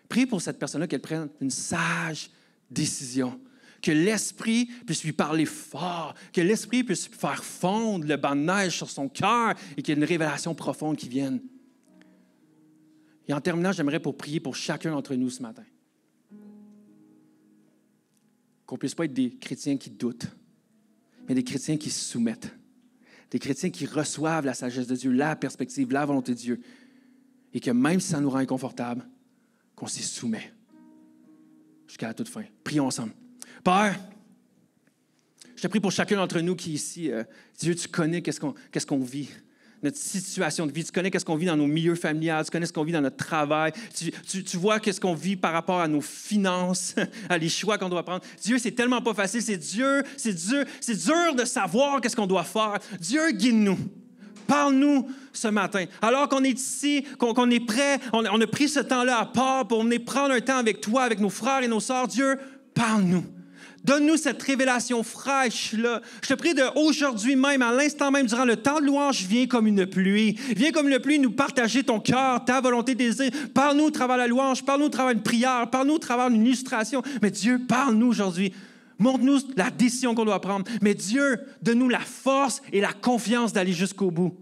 S3: Prie pour cette personne-là qu'elle prenne une sage décision. Que l'Esprit puisse lui parler fort, que l'Esprit puisse faire fondre le banc de neige sur son cœur et qu'il y ait une révélation profonde qui vienne. Et en terminant, j'aimerais prier pour chacun d'entre nous ce matin. Qu'on ne puisse pas être des chrétiens qui doutent, mais des chrétiens qui se soumettent. Des chrétiens qui reçoivent la sagesse de Dieu, la perspective, la volonté de Dieu. Et que même si ça nous rend inconfortable, qu'on s'y soumet jusqu'à la toute fin. Prions ensemble. Père, je te prie pour chacun d'entre nous qui est ici. Dieu, tu connais qu'est-ce qu'on vit, notre situation de vie. Tu connais qu'est-ce qu'on vit dans nos milieux familiaux. Tu connais ce qu'on vit dans notre travail. Tu vois qu'est-ce qu'on vit par rapport à nos finances, à les choix qu'on doit prendre. Dieu, c'est tellement pas facile. C'est dur de savoir qu'est-ce qu'on doit faire. Dieu, guide-nous. Parle-nous ce matin. Alors qu'on est ici, qu'on est prêt, on a pris ce temps-là à part pour venir prendre un temps avec toi, avec nos frères et nos sœurs. Dieu, parle-nous. Donne-nous cette révélation fraîche-là. Je te prie d'aujourd'hui même, à l'instant même, durant le temps de louange, viens comme une pluie. Viens comme une pluie nous partager ton cœur, ta volonté, tes désirs. Parle-nous au travers de la louange, parle-nous au travers d'une prière, parle-nous au travers d'une illustration. Mais Dieu, parle-nous aujourd'hui. Montre-nous la décision qu'on doit prendre. Mais Dieu, donne-nous la force et la confiance d'aller jusqu'au bout.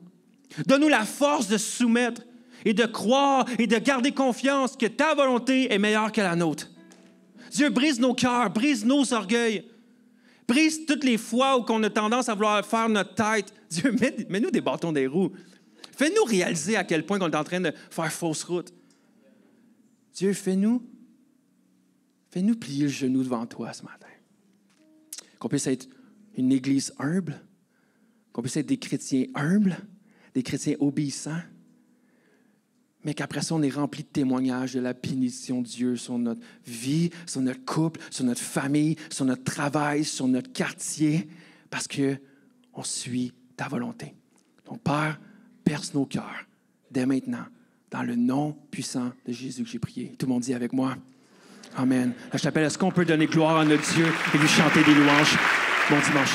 S3: Donne-nous la force de se soumettre et de croire et de garder confiance que ta volonté est meilleure que la nôtre. Dieu, brise nos cœurs, brise nos orgueils. Brise toutes les fois où on a tendance à vouloir faire notre tête. Dieu, mets-nous des bâtons des roues. Fais-nous réaliser à quel point on est en train de faire fausse route. Dieu, fais-nous plier le genou devant toi ce matin. Qu'on puisse être une église humble, qu'on puisse être des chrétiens humbles, des chrétiens obéissants, mais qu'après ça, on est rempli de témoignages de la bénédiction de Dieu sur notre vie, sur notre couple, sur notre famille, sur notre travail, sur notre quartier, parce qu'on suit ta volonté. Donc, Père, perce nos cœurs dès maintenant, dans le nom puissant de Jésus que j'ai prié. Tout le monde dit avec moi, Amen. La chapelle, est-ce qu'on peut donner gloire à notre Dieu et lui chanter des louanges? Bon dimanche.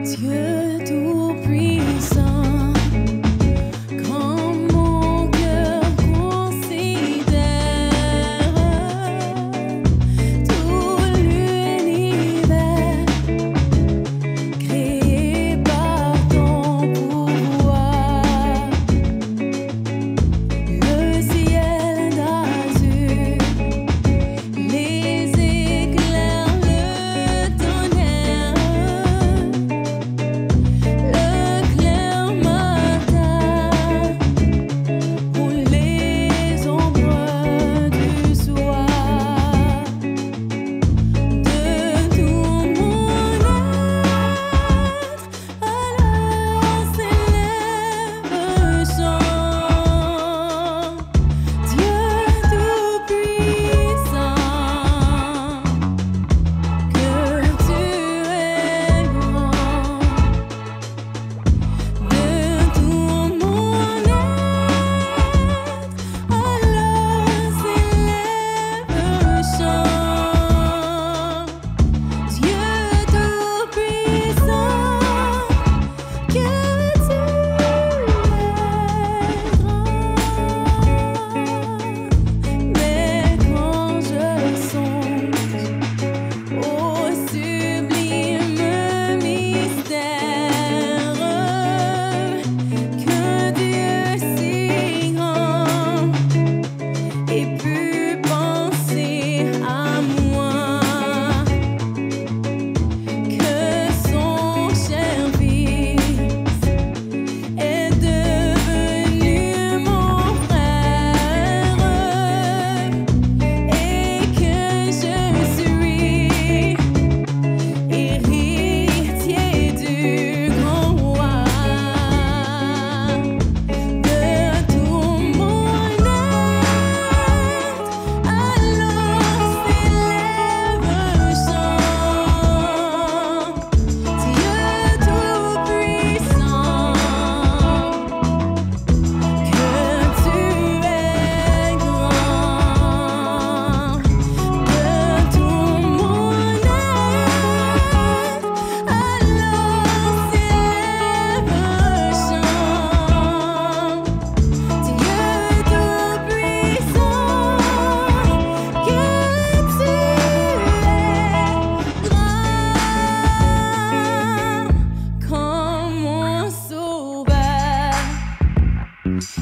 S4: Dieu tout-puissant, quand mon cœur considère tout l'univers créé par ton pouvoir, le ciel d'azur.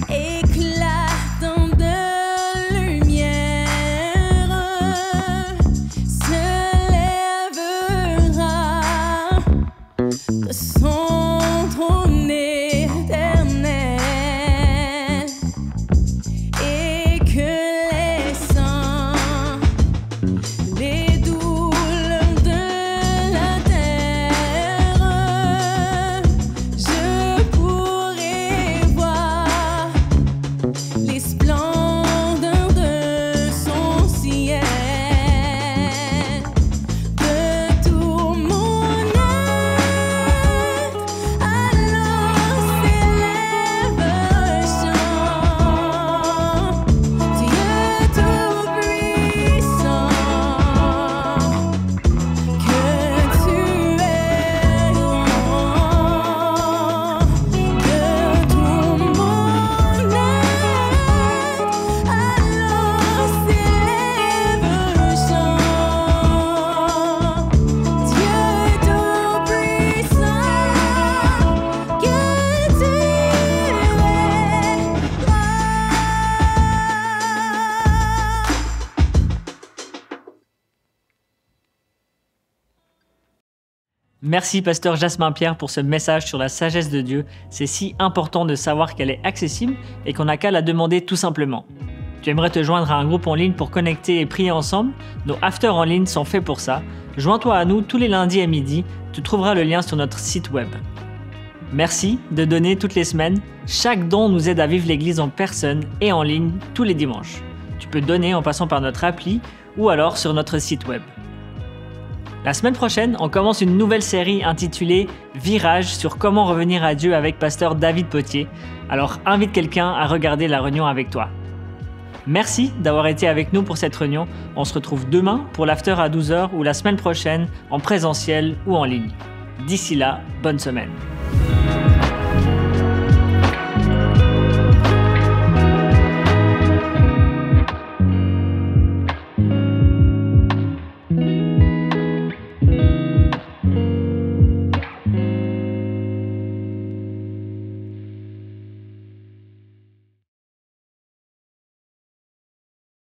S4: éclatant de lumière, se lèvera de son trône éternel, et que les saints, les douleurs de la terre, je pourrai voir les splendeurs de son ciel. De tout mon être, alors s'élève un chant. Dieu tout-puissant, que tu es grand. De tout mon être, alors s'élève un chant. Dieu tout-puissant, que tu es
S1: Merci pasteur Jasmin Pierre pour ce message sur la sagesse de Dieu. C'est si important de savoir qu'elle est accessible et qu'on n'a qu'à la demander tout simplement. Tu aimerais te joindre à un groupe en ligne pour connecter et prier ensemble? Nos afters en ligne sont faits pour ça. Joins-toi à nous tous les lundis à midi. Tu trouveras le lien sur notre site web. Merci de donner toutes les semaines. Chaque don nous aide à vivre l'Église en personne et en ligne tous les dimanches. Tu peux donner en passant par notre appli ou alors sur notre site web. La semaine prochaine, on commence une nouvelle série intitulée Virage sur comment revenir à Dieu avec pasteur David Potier. Alors invite quelqu'un à regarder la réunion avec toi. Merci d'avoir été avec nous pour cette réunion. On se retrouve demain pour l'after à 12h ou la semaine prochaine en présentiel ou en ligne. D'ici là, bonne semaine.